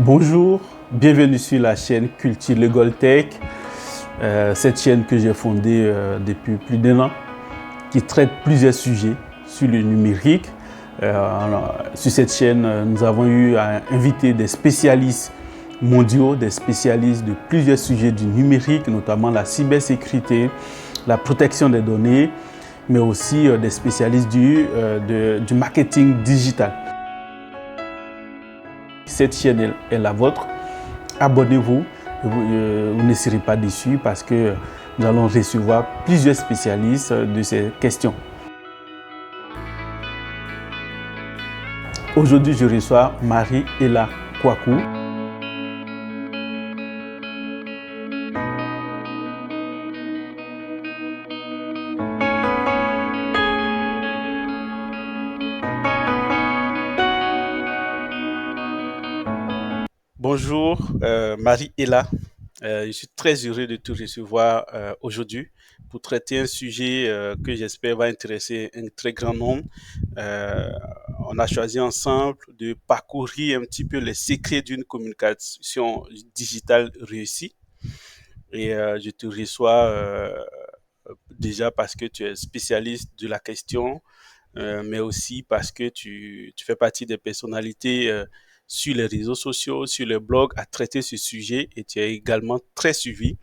Bonjour, bienvenue sur la chaîne Culture Legal Tech, cette chaîne que j'ai fondée depuis plus d'un an, qui traite plusieurs sujets sur le numérique. Sur cette chaîne, nous avons eu à inviter des spécialistes mondiaux, des spécialistes de plusieurs sujets du numérique, notamment la cybersécurité, la protection des données, mais aussi des spécialistes du marketing digital. Cette chaîne est la vôtre. Abonnez-vous, vous ne serez pas déçus parce que nous allons recevoir plusieurs spécialistes de ces questions. Aujourd'hui, je reçois Marie-Ella Kwaku. Bonjour Marie-Ella. Je suis très heureux de te recevoir aujourd'hui pour traiter un sujet que j'espère va intéresser un très grand nombre. Euh, on a choisi ensemble de parcourir un petit peu les secrets d'une communication digitale réussie. Et je te reçois déjà parce que tu es spécialiste de la question, mais aussi parce que tu fais partie des personnalités sur les réseaux sociaux, sur les blogs à traiter ce sujet et tu es également très suivi.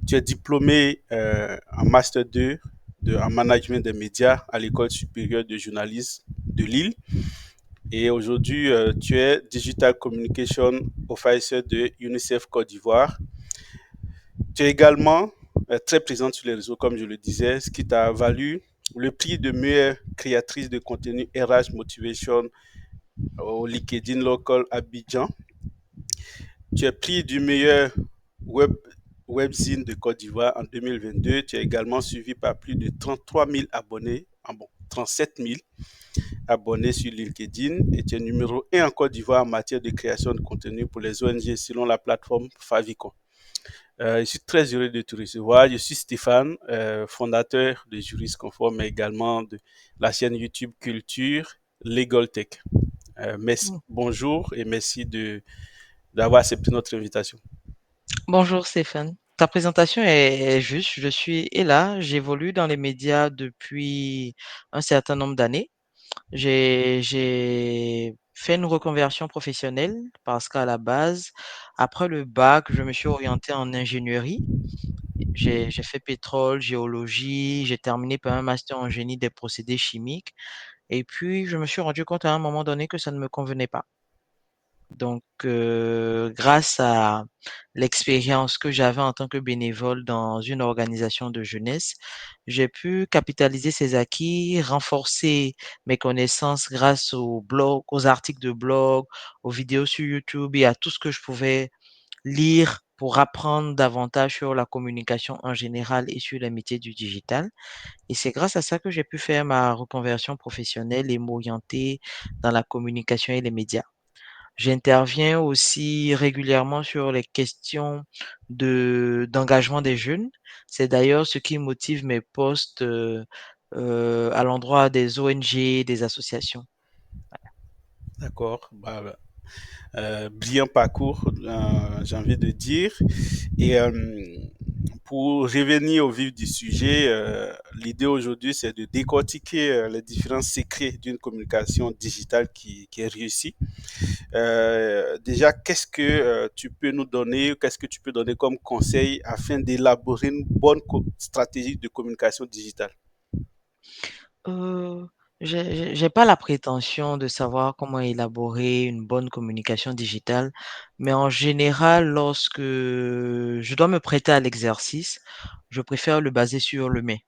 Tu es diplômé en Master 2 en management des médias à l'École supérieure de journalisme de Lille. Et aujourd'hui, tu es Digital Communication Officer de UNICEF Côte d'Ivoire. Tu es également très présente sur les réseaux, comme je le disais, ce qui t'a valu le prix de meilleure créatrice de contenu RH Motivation au LinkedIn Local Abidjan. Tu es prix du meilleur web, webzine de Côte d'Ivoire en 2022. Tu es également suivi par plus de 33 000 abonnés, 37 000 abonnés sur LinkedIn et tu es numéro 1 en Côte d'Ivoire en matière de création de contenu pour les ONG selon la plateforme Favicon. Je suis très heureux de te recevoir. Je suis Stéphane, fondateur de Juristes Conforme, mais également de la chaîne YouTube Culture Legal Tech. Merci, bonjour et merci d'avoir accepté notre invitation. Bonjour Stéphane. Ta présentation est juste. Je suis Ella. J'évolue dans les médias depuis un certain nombre d'années. J'ai fait une reconversion professionnelle parce qu'à la base, après le bac, je me suis orienté en ingénierie. J'ai fait pétrole, géologie, j'ai terminé par un master en génie des procédés chimiques. Et puis, je me suis rendu compte à un moment donné que ça ne me convenait pas. Donc, grâce à l'expérience que j'avais en tant que bénévole dans une organisation de jeunesse, j'ai pu capitaliser ces acquis, renforcer mes connaissances grâce aux blogs, aux articles de blog, aux vidéos sur YouTube et à tout ce que je pouvais lire pour apprendre davantage sur la communication en général et sur les métiers du digital. Et c'est grâce à ça que j'ai pu faire ma reconversion professionnelle et m'orienter dans la communication et les médias. J'interviens aussi régulièrement sur les questions d'engagement des jeunes. C'est d'ailleurs ce qui motive mes posts à l'endroit des ONG, des associations. D'accord. Brillant parcours, j'ai envie de dire. Et pour revenir au vif du sujet, l'idée aujourd'hui, c'est de décortiquer les différents secrets d'une communication digitale qui est réussie. Déjà, qu'est-ce que tu peux nous donner, qu'est-ce que tu peux donner comme conseil afin d'élaborer une bonne stratégie de communication digitale? Euh, j'ai pas la prétention de savoir comment élaborer une bonne communication digitale, mais en général, lorsque je dois me prêter à l'exercice, je préfère le baser sur l'humain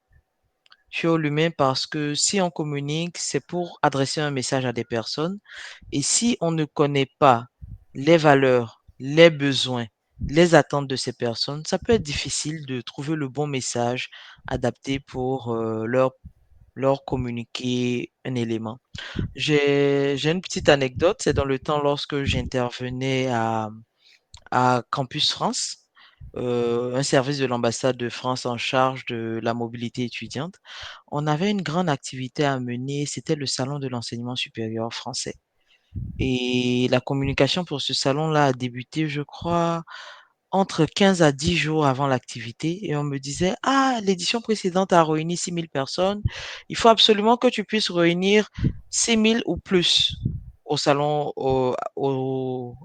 parce que si on communique, c'est pour adresser un message à des personnes. Et si on ne connaît pas les valeurs, les besoins, les attentes de ces personnes, ça peut être difficile de trouver le bon message adapté pour leur communiquer un élément. J'ai une petite anecdote, c'est dans le temps lorsque j'intervenais à Campus France, un service de l'ambassade de France en charge de la mobilité étudiante. On avait une grande activité à mener, c'était le salon de l'enseignement supérieur français. Et la communication pour ce salon-là a débuté, je crois, entre 15 à 10 jours avant l'activité et on me disait: «Ah, l'édition précédente a réuni 6 000 personnes. Il faut absolument que tu puisses réunir 6 000 ou plus au salon,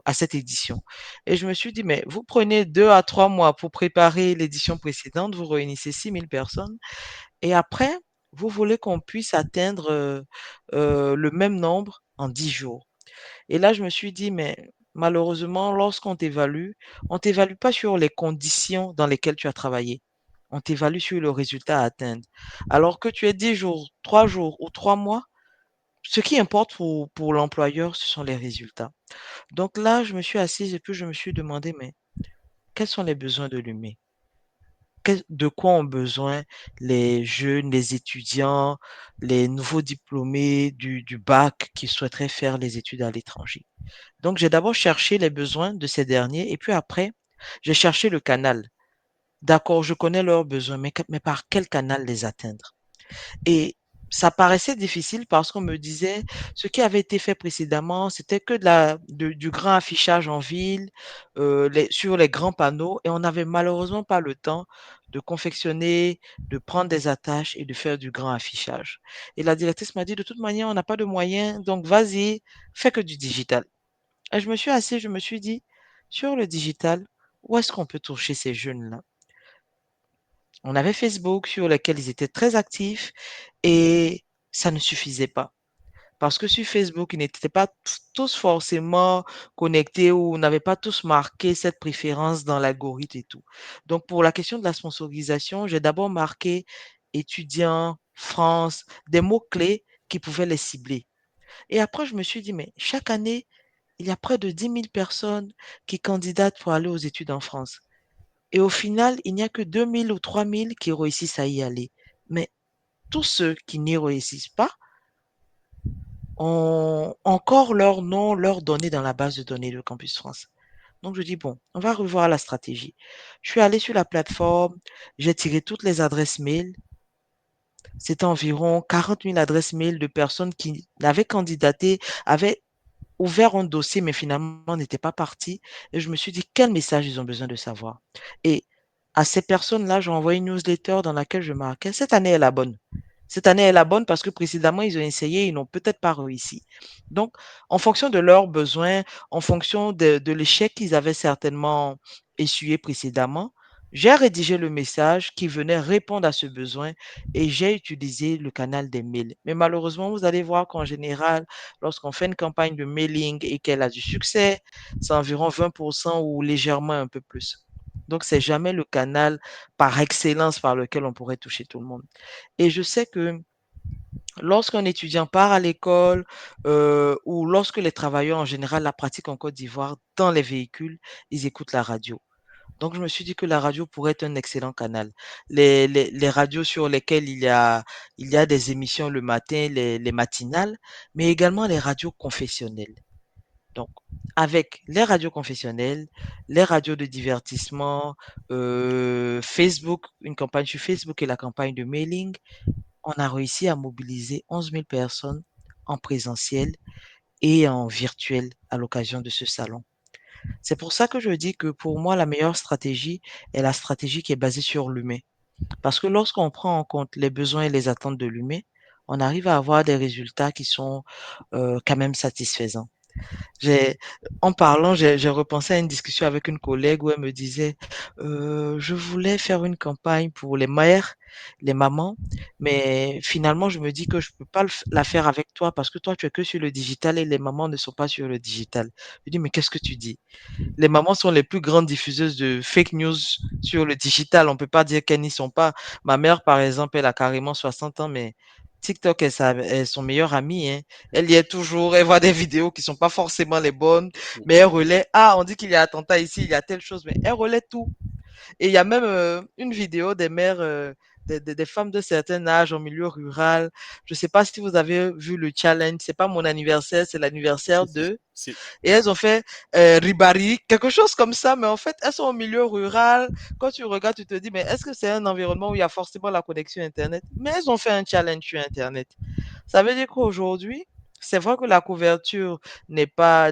à cette édition». Et je me suis dit: «Mais vous prenez 2 à 3 mois pour préparer l'édition précédente, vous réunissez 6 000 personnes et après, vous voulez qu'on puisse atteindre, le même nombre en 10 jours». Et là, je me suis dit, mais malheureusement, lorsqu'on t'évalue, on t'évalue pas sur les conditions dans lesquelles tu as travaillé. On t'évalue sur le résultat à atteindre. Alors que tu es 10 jours, 3 jours ou 3 mois, ce qui importe pour l'employeur, ce sont les résultats. Donc là, je me suis assise et puis je me suis demandé, mais quels sont les besoins de l'humain? De quoi ont besoin les jeunes, les étudiants, les nouveaux diplômés du bac qui souhaiteraient faire les études à l'étranger? Donc, j'ai d'abord cherché les besoins de ces derniers et puis après, j'ai cherché le canal. D'accord, je connais leurs besoins, mais par quel canal les atteindre? Et ça paraissait difficile parce qu'on me disait ce qui avait été fait précédemment, c'était que du grand affichage en ville, sur les grands panneaux, et on n'avait malheureusement pas le temps de confectionner, de prendre des attaches et de faire du grand affichage. Et la directrice m'a dit, de toute manière, on n'a pas de moyens, donc vas-y, fais que du digital. Et je me suis assise, je me suis dit, sur le digital, où est-ce qu'on peut toucher ces jeunes-là? On avait Facebook sur lequel ils étaient très actifs et ça ne suffisait pas. Parce que sur Facebook, ils n'étaient pas tous forcément connectés ou n'avaient pas tous marqué cette préférence dans l'algorithme et tout. Donc, pour la question de la sponsorisation, j'ai d'abord marqué étudiants, France, des mots-clés qui pouvaient les cibler. Et après, je me suis dit, mais chaque année, il y a près de 10 000 personnes qui candidatent pour aller aux études en France. Et au final, il n'y a que 2 000 ou 3 000 qui réussissent à y aller. Mais tous ceux qui n'y réussissent pas ont encore leur nom, leurs données dans la base de données de Campus France. Donc je dis, bon, on va revoir la stratégie. Je suis allé sur la plateforme, j'ai tiré toutes les adresses mail. C'était environ 40 000 adresses mail de personnes qui avaient candidaté, avaient ouvert un dossier, mais finalement n'étaient pas partis. Et je me suis dit, quel message ils ont besoin de savoir. Et à ces personnes-là, j'ai envoyé une newsletter dans laquelle je marquais, cette année est la bonne. Cette année est la bonne parce que précédemment, ils ont essayé, ils n'ont peut-être pas réussi. Donc, en fonction de leurs besoins, en fonction de l'échec qu'ils avaient certainement essuyé précédemment, j'ai rédigé le message qui venait répondre à ce besoin et j'ai utilisé le canal des mails. Mais malheureusement, vous allez voir qu'en général, lorsqu'on fait une campagne de mailing et qu'elle a du succès, c'est environ 20% ou légèrement un peu plus. Donc, c'est jamais le canal par excellence par lequel on pourrait toucher tout le monde. Et je sais que lorsqu'un étudiant part à l'école ou lorsque les travailleurs en général la pratiquent en Côte d'Ivoire dans les véhicules, ils écoutent la radio. Donc, je me suis dit que la radio pourrait être un excellent canal. Les radios sur lesquelles il y a des émissions le matin, les matinales, mais également les radios confessionnelles. Donc, avec les radios confessionnelles, les radios de divertissement, Facebook, une campagne sur Facebook et la campagne de mailing, on a réussi à mobiliser 11 000 personnes en présentiel et en virtuel à l'occasion de ce salon. C'est pour ça que je dis que pour moi, la meilleure stratégie est la stratégie qui est basée sur l'humain. Parce que lorsqu'on prend en compte les besoins et les attentes de l'humain, on arrive à avoir des résultats qui sont quand même satisfaisants. J'ai En parlant, j'ai repensé à une discussion avec une collègue où elle me disait, je voulais faire une campagne pour les mères, les mamans, mais finalement, je me dis que je peux pas la faire avec toi parce que toi, tu es que sur le digital et les mamans ne sont pas sur le digital. Je dis: «Mais qu'est-ce que tu dis?» Les mamans sont les plus grandes diffuseuses de fake news sur le digital. On peut pas dire qu'elles n'y sont pas. Ma mère, par exemple, elle a carrément 60 ans, mais TikTok est son meilleur ami, hein. Elle y est toujours, elle voit des vidéos qui sont pas forcément les bonnes, mais elle relaie. Ah, on dit qu'il y a attentat ici, il y a telle chose, mais elle relaie tout. Et il y a même une vidéo des mères, des femmes de certain âge en milieu rural. Je sais pas si vous avez vu le challenge. C'est pas mon anniversaire, c'est l'anniversaire Si, si, de si. et elles ont fait Ribari, quelque chose comme ça, mais en fait, elles sont au milieu rural. Quand tu regardes, tu te dis, mais est-ce que c'est un environnement où il y a forcément la connexion Internet? Mais elles ont fait un challenge sur Internet. Ça veut dire qu'aujourd'hui, C'est vrai que la couverture n'est pas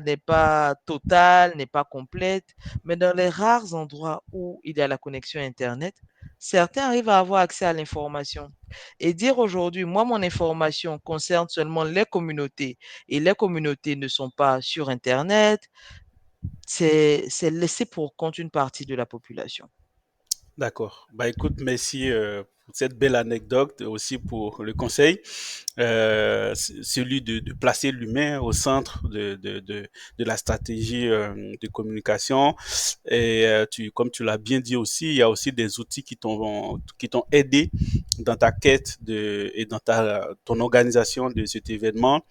totale, n'est pas complète, mais dans les rares endroits où il y a la connexion Internet, certains arrivent à avoir accès à l'information. Et dire aujourd'hui, moi, mon information concerne seulement les communautés et les communautés ne sont pas sur Internet, c'est laisser pour compte une partie de la population. D'accord. Bah écoute, merci pour cette belle anecdote et aussi pour le conseil. Celui de placer l'humain au centre de la stratégie de communication. Et comme tu l'as bien dit aussi, il y a aussi des outils qui t'ont aidé dans ta quête et dans ton organisation de cet événement.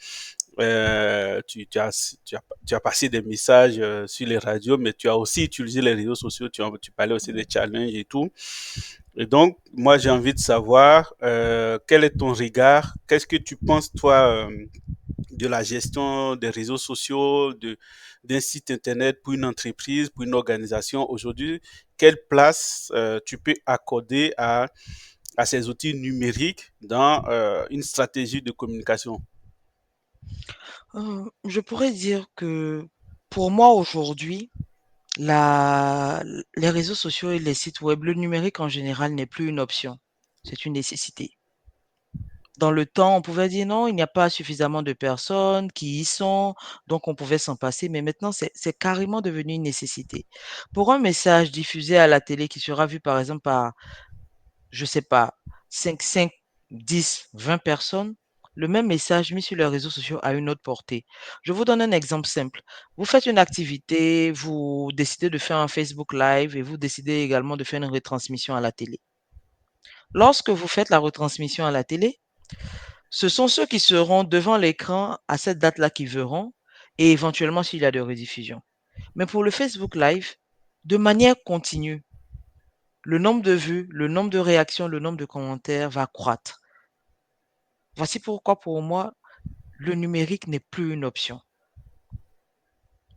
Tu as passé des messages sur les radios, mais tu as aussi utilisé les réseaux sociaux, tu parlais aussi des challenges et tout. Et donc, moi, j'ai envie de savoir quel est ton regard, qu'est-ce que tu penses, toi, de la gestion des réseaux sociaux, d'un site internet pour une entreprise, pour une organisation aujourd'hui, quelle place tu peux accorder à ces outils numériques dans une stratégie de communication? Je pourrais dire que pour moi aujourd'hui, La les réseaux sociaux et les sites web, le numérique en général n'est plus une option, c'est une nécessité. Dans le temps, on pouvait dire: «Non, il n'y a pas suffisamment de personnes qui y sont», donc on pouvait s'en passer, mais maintenant c'est carrément devenu une nécessité. Pour un message diffusé à la télé qui sera vu par exemple par, je sais pas, 5, 10, 20 personnes, le même message mis sur les réseaux sociaux a une autre portée. Je vous donne un exemple simple. Vous faites une activité, vous décidez de faire un Facebook Live et vous décidez également de faire une retransmission à la télé. Lorsque vous faites la retransmission à la télé, ce sont ceux qui seront devant l'écran à cette date-là qui verront et éventuellement s'il y a de rediffusion. Mais pour le Facebook Live, de manière continue, le nombre de vues, le nombre de réactions, le nombre de commentaires va croître. Voici pourquoi pour moi, le numérique n'est plus une option.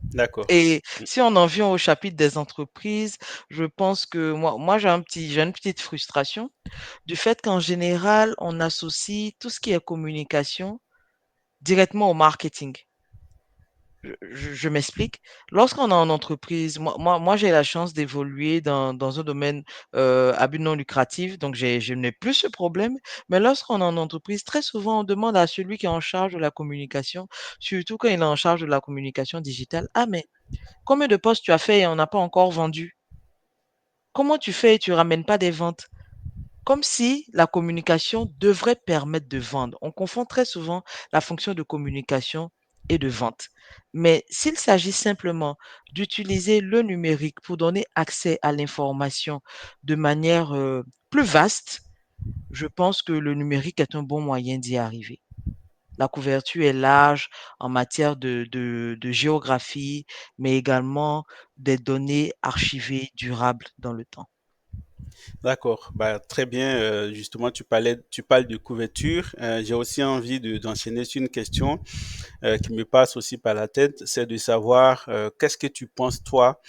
D'accord. Et si on en vient au chapitre des entreprises, je pense que moi j'ai une petite frustration du fait qu'en général, on associe tout ce qui est communication directement au marketing. Je m'explique. Lorsqu'on est en entreprise, moi, j'ai la chance d'évoluer dans un domaine à but non lucratif, donc je n'ai plus ce problème. Mais lorsqu'on est en entreprise, très souvent, on demande à celui qui est en charge de la communication, surtout quand il est en charge de la communication digitale, ah, mais combien de postes tu as fait et on n'a pas encore vendu? Comment tu fais et tu ramènes pas des ventes? Comme si la communication devrait permettre de vendre. On confond très souvent la fonction de communication et de vente. Mais s'il s'agit simplement d'utiliser le numérique pour donner accès à l'information de manière plus vaste, je pense que le numérique est un bon moyen d'y arriver. La couverture est large en matière de géographie, mais également des données archivées durables dans le temps. D'accord, bah, très bien. Justement, tu parles de couverture. J'ai aussi envie d'enchaîner sur une question qui me passe aussi par la tête, c'est de savoir qu'est-ce que tu penses, toi,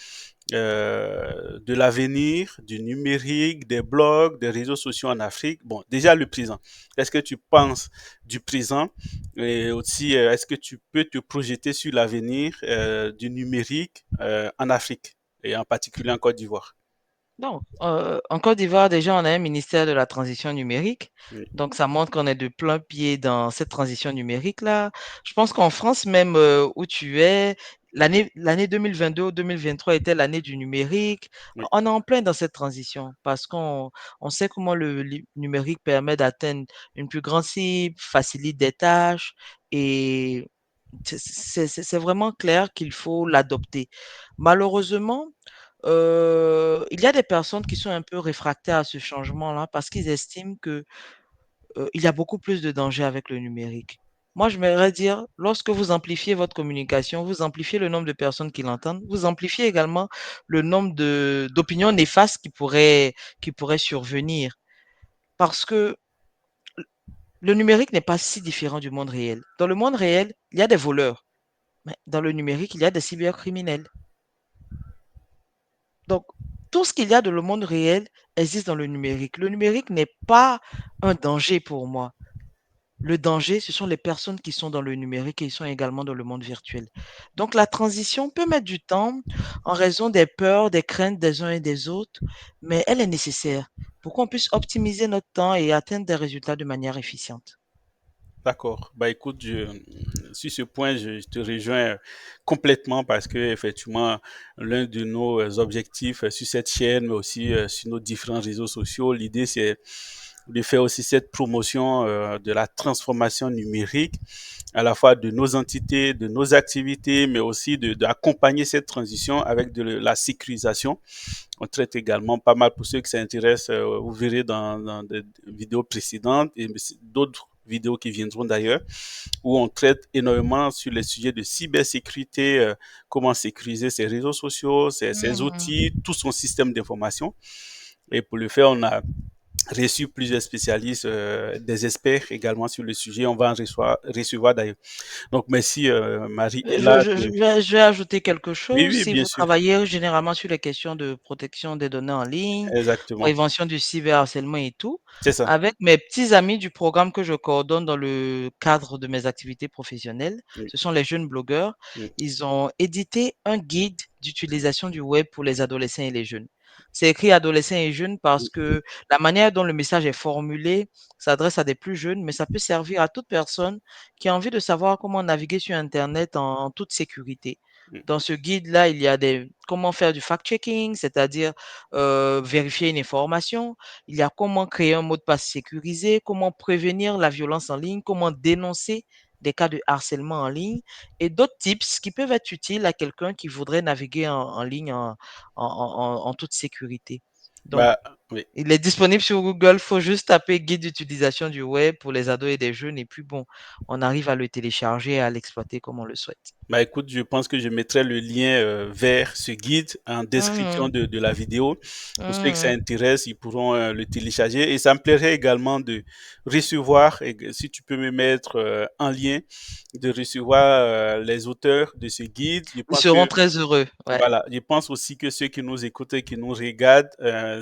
de l'avenir, du numérique, des blogs, des réseaux sociaux en Afrique. Bon, déjà le présent. Qu'est-ce que tu penses du présent? Et aussi, est-ce que tu peux te projeter sur l'avenir du numérique en Afrique et en particulier en Côte d'Ivoire? Non, en Côte d'Ivoire, déjà, on a un ministère de la transition numérique. Oui, Donc, ça montre qu'on est de plein pied dans cette transition numérique-là. Je pense qu'en France, même où tu es, l'année 2022 ou 2023 était l'année du numérique. oui. On est en plein dans cette transition parce on sait comment numérique permet d'atteindre une plus grande cible, facilite des tâches et c'est vraiment clair qu'il faut l'adopter. Malheureusement, il y a des personnes qui sont un peu réfractaires à ce changement-là parce qu'ils estiment que, il y a beaucoup plus de dangers avec le numérique. Moi, j'aimerais dire, lorsque vous amplifiez votre communication, vous amplifiez le nombre de personnes qui l'entendent, vous amplifiez également le nombre d'opinions néfastes qui pourraient survenir. Parce que le numérique n'est pas si différent du monde réel. Dans le monde réel, il y a des voleurs, mais dans le numérique, il y a des cybercriminels. Donc, tout ce qu'il y a dans le monde réel existe dans le numérique. Le numérique n'est pas un danger pour moi. Le danger, ce sont les personnes qui sont dans le numérique et ils sont également dans le monde virtuel. Donc la transition peut mettre du temps en raison des peurs, des craintes des uns et des autres, mais elle est nécessaire pour qu'on puisse optimiser notre temps et atteindre des résultats de manière efficiente. D'accord. Bah écoute, sur ce point, je te rejoins complètement parce que effectivement, l'un de nos objectifs sur cette chaîne, mais aussi sur nos différents réseaux sociaux, l'idée c'est de faire aussi cette promotion de la transformation numérique, à la fois de nos entités, de nos activités, mais aussi d'accompagner cette transition avec de la sécurisation. On traite également pas mal pour ceux qui s'intéressent, vous verrez dans des vidéos précédentes et d'autres vidéos qui viendront d'ailleurs, où on traite énormément sur les sujets de cybersécurité, comment sécuriser ses réseaux sociaux, ses Mmh. outils, tout son système d'information. Et pour le faire, on a reçu plusieurs spécialistes, des experts également sur le sujet. On va en recevoir d'ailleurs. Donc merci Marie est là. Je vais ajouter quelque Oui, chose. oui, Si bien vous sûr. travaillez généralement sur les questions de protection des données en ligne, Exactement. prévention du cyberharcèlement et tout, C'est ça. avec mes petits amis du programme que je coordonne dans le cadre de mes activités professionnelles, Oui. ce sont les jeunes blogueurs. Oui. Ils ont édité un guide d'utilisation du web pour les adolescents et les jeunes. C'est écrit adolescents et jeunes parce que la manière dont le message est formulé s'adresse à des plus jeunes, mais ça peut servir à toute personne qui a envie de savoir comment naviguer sur Internet en toute sécurité. Oui. Dans ce guide-là, il y a comment faire du fact-checking, c'est-à-dire vérifier une information. Il y a comment créer un mot de passe sécurisé, comment prévenir la violence en ligne, comment dénoncer des cas de harcèlement en ligne et d'autres tips qui peuvent être utiles à quelqu'un qui voudrait naviguer en ligne en toute sécurité. Donc, Bah, oui. il est disponible sur Google, il faut juste taper guide d'utilisation du web pour les ados et des jeunes et puis bon, on arrive à le télécharger et à l'exploiter comme on le souhaite. Bah écoute, je pense que je mettrai le lien vers ce guide en description Mmh. de la vidéo. Pour ceux que ça Mmh. intéresse, ils pourront le télécharger. Et ça me plairait également de recevoir, et si tu peux me mettre en lien, de recevoir les auteurs de ce guide. Je Ils pense seront que très heureux, ouais. voilà, je pense aussi que ceux qui nous écoutent et qui nous regardent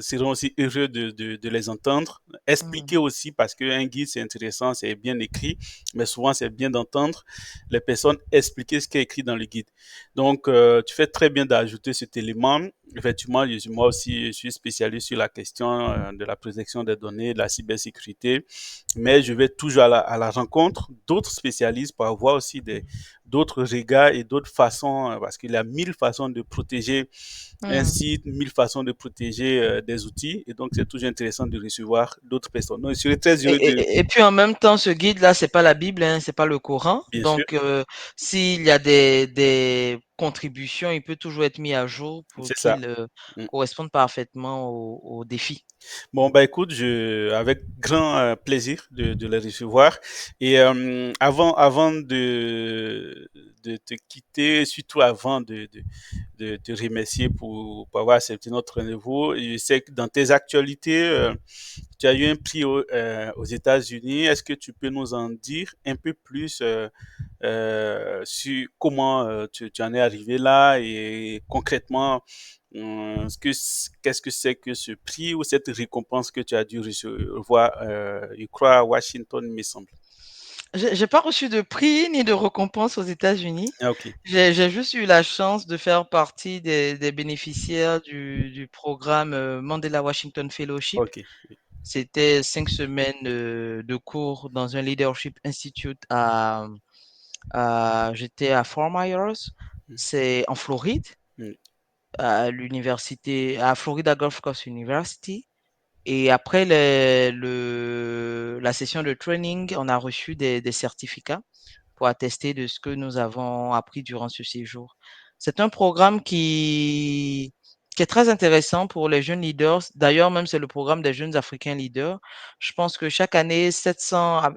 seront aussi heureux de les entendre. Mmh. Expliquer aussi, parce qu'un guide, c'est intéressant, c'est bien écrit, mais souvent, c'est bien d'entendre les personnes expliquer ce qui est écrit dans le guide. Donc, tu fais très bien d'ajouter cet élément. Effectivement, moi aussi, je suis spécialiste sur la question de la protection des données, de la cybersécurité, mais je vais toujours à la rencontre d'autres spécialistes pour avoir aussi d'autres regards et d'autres façons, parce qu'il y a 1000 façons de protéger un Mmh. site, 1000 façons de protéger des outils, et donc c'est toujours intéressant de recevoir d'autres personnes. Donc, je serais très Et, heureux de, et puis en même temps, ce guide-là, c'est pas la Bible, hein, c'est pas le Coran. bien sûr, Donc, s'il y a des contributions, il peut toujours être mis à jour pour c'est ça. qu'il Mm. corresponde parfaitement aux défis. Bon, bah écoute, avec grand plaisir de les recevoir. Et avant de te quitter, surtout avant de te remercier pour avoir accepté notre rendez-vous, je sais que dans tes actualités, tu as eu un prix aux États-Unis. Est-ce que tu peux nous en dire un peu plus sur comment tu en es arrivé là et concrètement, qu'est-ce que c'est que ce prix ou cette récompense que tu as dû recevoir, je crois, à Washington, il me semble. J'ai pas reçu de prix ni de récompense aux États-Unis. Ah, ok, J'ai juste eu la chance de faire partie des bénéficiaires du programme Mandela Washington Fellowship. ok, C'était 5 semaines de cours dans un Leadership Institute j'étais à Fort Myers, c'est en Floride, mm, à Florida Gulf Coast University. Et après la session de training, on a reçu des certificats pour attester de ce que nous avons appris durant ce séjour. C'est un programme qui est très intéressant pour les jeunes leaders. D'ailleurs, même c'est le programme des jeunes Africains leaders. Je pense que chaque année,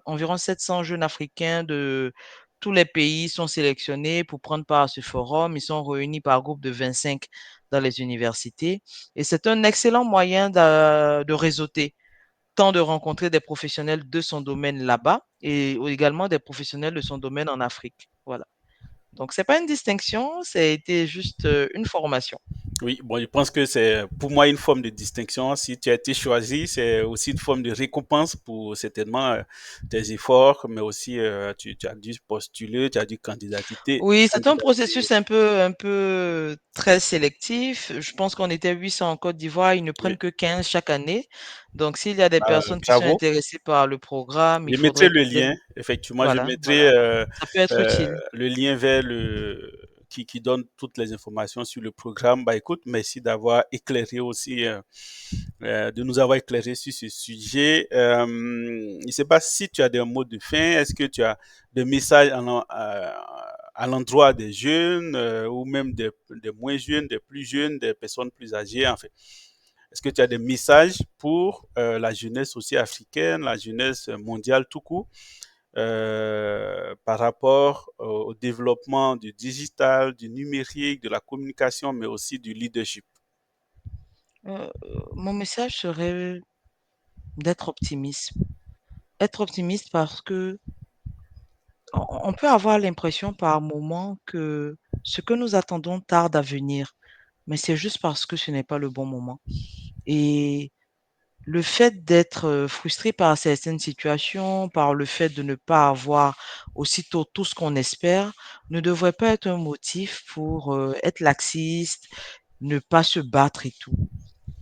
environ 700 jeunes Africains de tous les pays sont sélectionnés pour prendre part à ce forum. Ils sont réunis par groupe de 25 dans les universités. Et c'est un excellent moyen de réseauter, tant de rencontrer des professionnels de son domaine là-bas et également des professionnels de son domaine en Afrique. Voilà. Donc, c'est pas une distinction, ça a été juste une formation. Oui, bon, je pense que c'est pour moi une forme de distinction. Si tu as été choisi, c'est aussi une forme de récompense pour certainement tes efforts, mais aussi tu as dû postuler, tu as dû Oui, c'est un candidater. processus un peu très sélectif. Je pense qu'on était 800 en Côte d'Ivoire, ils ne Oui. prennent que 15 chaque année. Donc, s'il y a des Bah, personnes qui sont bravo. intéressées par le programme, il Je mettrai faudrait le peut-être, lien, effectivement, je voilà, mettrai voilà, ça peut être utile. le lien vers qui donne toutes les informations sur le programme. Bah écoute, merci d'avoir éclairé aussi, de nous avoir éclairé sur ce sujet. Je ne sais pas si tu as des mots de fin, est-ce que tu as des messages à l'endroit des jeunes ou même des moins jeunes, des plus jeunes, des personnes plus âgées, en fait. Est-ce que tu as des messages pour la jeunesse aussi africaine, la jeunesse mondiale tout court, par rapport au développement du digital, du numérique, de la communication, mais aussi du leadership? Mon message serait d'être optimiste. Être optimiste parce que on peut avoir l'impression par moment que ce que nous attendons tarde à venir, mais c'est juste parce que ce n'est pas le bon moment. Et le fait d'être, frustré par certaines situations, par le fait de ne pas avoir aussitôt tout ce qu'on espère, ne devrait pas être un motif pour, être laxiste, ne pas se battre et tout.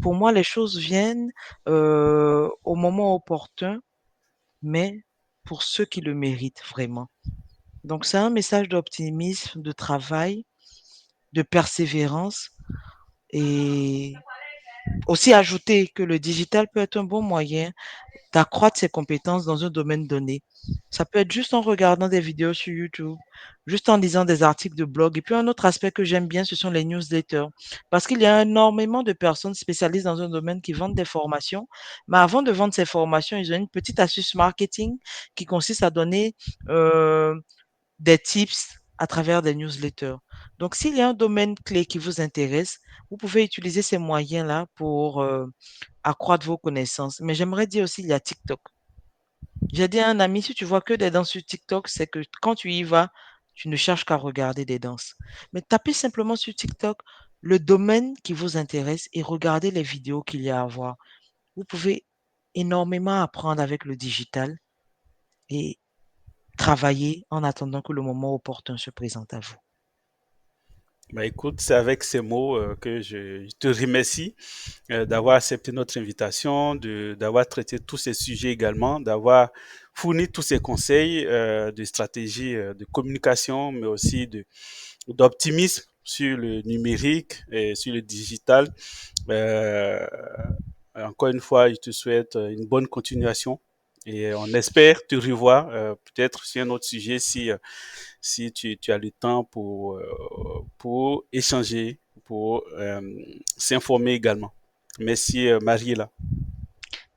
Pour moi, les choses viennent, au moment opportun, mais pour ceux qui le méritent vraiment. Donc c'est un message d'optimisme, de travail, de persévérance et aussi ajouter que le digital peut être un bon moyen d'accroître ses compétences dans un domaine donné. Ça peut être juste en regardant des vidéos sur YouTube, juste en lisant des articles de blog. Et puis un autre aspect que j'aime bien, ce sont les newsletters. Parce qu'il y a énormément de personnes spécialisées dans un domaine qui vendent des formations. Mais avant de vendre ces formations, ils ont une petite astuce marketing qui consiste à donner des tips à travers des newsletters. Donc, s'il y a un domaine clé qui vous intéresse, vous pouvez utiliser ces moyens-là pour accroître vos connaissances. Mais j'aimerais dire aussi, il y a TikTok. J'ai dit à un ami, si tu vois que des danses sur TikTok, c'est que quand tu y vas, tu ne cherches qu'à regarder des danses. Mais tapez simplement sur TikTok le domaine qui vous intéresse et regardez les vidéos qu'il y a à voir. Vous pouvez énormément apprendre avec le digital et travailler en attendant que le moment opportun se présente à vous. Bah, écoute, c'est avec ces mots que je te remercie d'avoir accepté notre invitation, d'avoir traité tous ces sujets également, d'avoir fourni tous ces conseils de stratégie de communication, mais aussi d'optimisme sur le numérique et sur le digital. Euh, Encore une fois, je te souhaite une bonne continuation et on espère te revoir peut-être sur un autre sujet si tu as le temps pour échanger, pour s'informer également. Merci Mariela.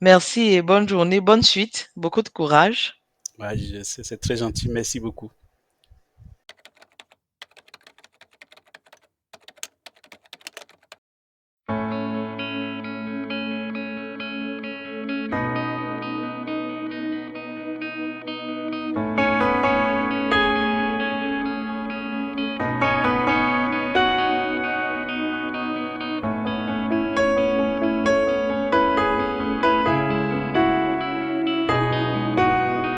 Merci et bonne journée, bonne suite, beaucoup de courage. Ouais, c'est très gentil, merci beaucoup.